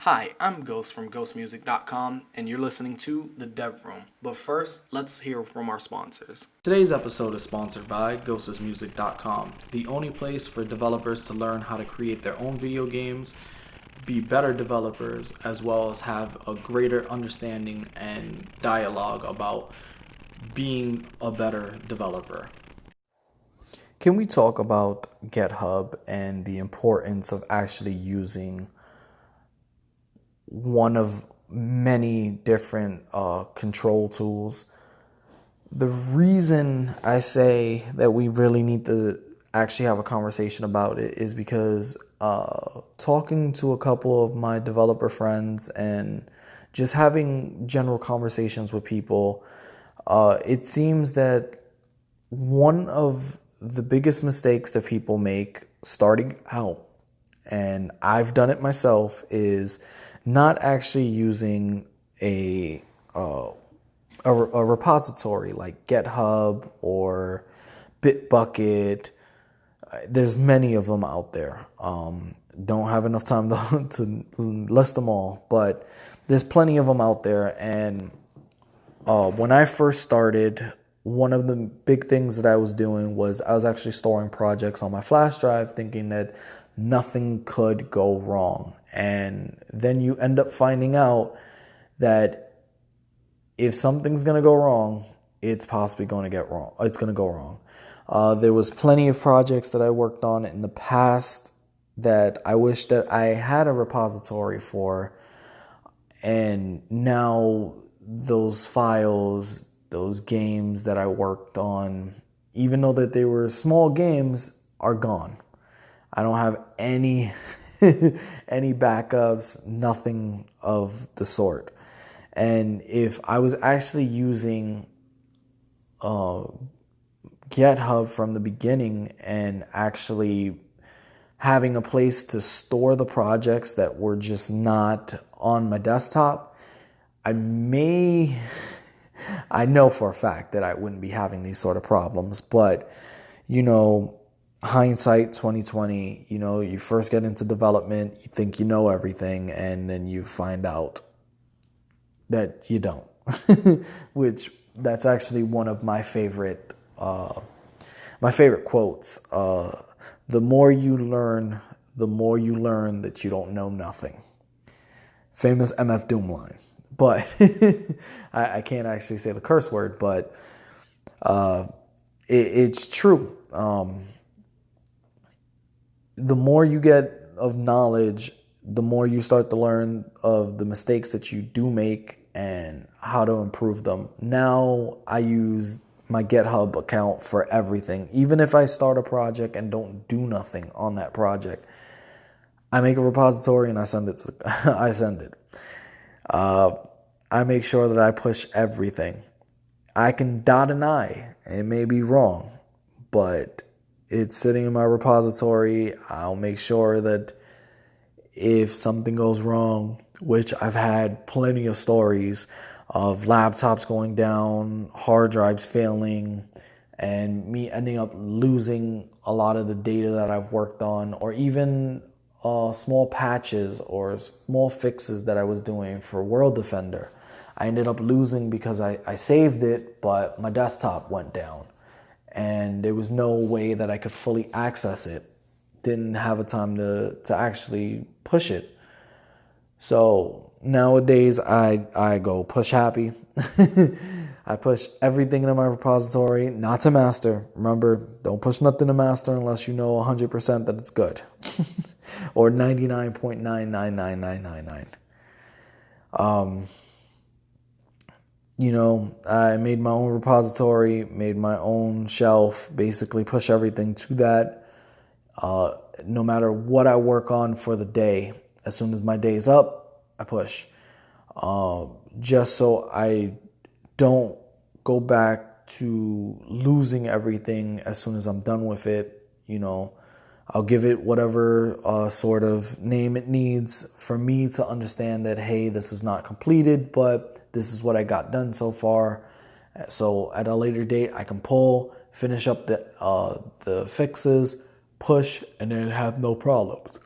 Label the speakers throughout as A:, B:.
A: Hi, I'm Ghost from GhostszMusic.com, and you're listening to The Dev Room. But first, let's hear from our sponsors.
B: Today's episode is sponsored by GhostszMusic.com, the only place for developers to learn how to create their own video games, be better developers, as well as have a greater understanding and dialogue about being a better developer. Can we talk about GitHub and the importance of actually using one of many different control tools? The reason I say that we really need to actually have a conversation about it is because talking to a couple of my developer friends and just having general conversations with people, it seems that one of the biggest mistakes that people make starting out, and I've done it myself, is not actually using a repository like GitHub or Bitbucket. There's many of them out there. Don't have enough time to list them all, but there's plenty of them out there. And when I first started, one of the big things that I was doing was I was actually storing projects on my flash drive, thinking that nothing could go wrong. And then you end up finding out that if something's going to go wrong, it's possibly going to get wrong. It's going to go wrong. There was plenty of projects that I worked on in the past that I wish that I had a repository for. And now those files, those games that I worked on, even though that they were small games, are gone. I don't have any any backups, nothing of the sort. And if I was actually using GitHub from the beginning and actually having a place to store the projects that were just not on my desktop, I know for a fact that I wouldn't be having these sort of problems. But, hindsight 2020, you first get into development, you think you know everything, and then you find out that you don't. Which that's actually one of my favorite quotes. The more you learn that you don't know nothing. Famous MF Doom line. But I can't actually say the curse word, but it's true. The more you get of knowledge, the more you start to learn of the mistakes that you do make and how to improve them. Now I use my GitHub account for everything. Even if I start a project and don't do nothing on that project, I make a repository and I send it. I make sure that I push everything. I can dot an I. It may be wrong, but it's sitting in my repository. I'll make sure that if something goes wrong, which I've had plenty of stories of laptops going down, hard drives failing, and me ending up losing a lot of the data that I've worked on, or even small patches or small fixes that I was doing for World Defender. I ended up losing because I saved it, but my desktop went down. And there was no way that I could fully access it. Didn't have a time to actually push it. So nowadays I go push happy. I push everything into my repository, not to master. Remember, don't push nothing to master unless you know 100% that it's good. Or 99.99999. I made my own repository, made my own shelf, basically push everything to that. No matter what I work on for the day, as soon as my day's up, I push. Just so I don't go back to losing everything as soon as I'm done with it. I'll give it whatever sort of name it needs for me to understand that, hey, this is not completed, but this is what I got done so far. So at a later date, I can finish up the fixes, push, and then have no problems.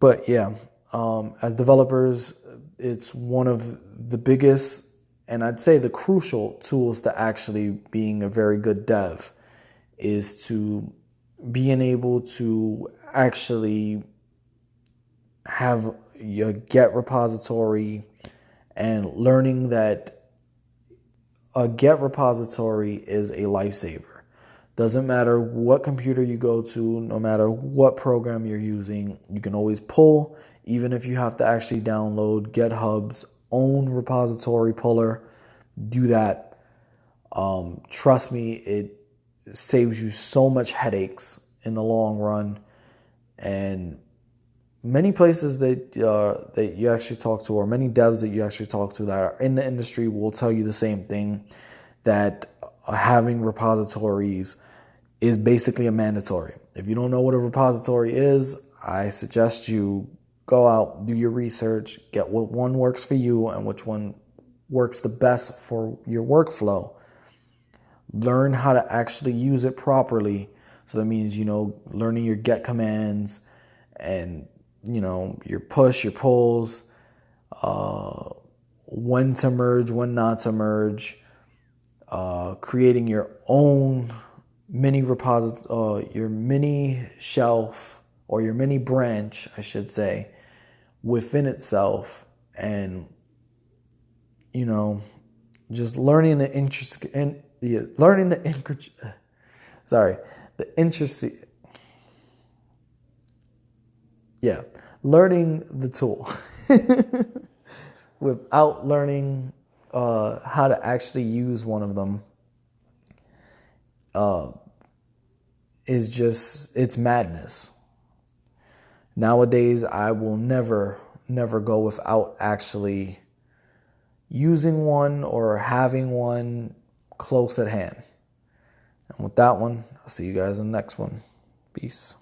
B: But yeah, as developers, it's one of the biggest, and I'd say the crucial tools to actually being a very good dev is to being able to actually have your Git repository and learning that a Git repository is a lifesaver. Doesn't matter what computer you go to, no matter what program you're using, you can always pull, even if you have to actually download GitHub's own repository puller. Do that. Trust me, it saves you so much headaches in the long run. And many places that you actually talk to, or many devs that you actually talk to that are in the industry, will tell you the same thing, that having repositories is basically a mandatory. If you don't know what a repository is, I suggest you go out, do your research, get what one works for you and which one works the best for your workflow. Learn how to actually use it properly. So that means, learning your get commands and, your push, your pulls, when to merge, when not to merge, creating your own mini repository, your mini shelf, or your mini branch, I should say, within itself, and just learning the interest and learning the learning the tool without learning how to actually use one of them it's madness. Nowadays, I will never go without actually using one or having one close at hand. And with that one, I'll see you guys in the next one. Peace.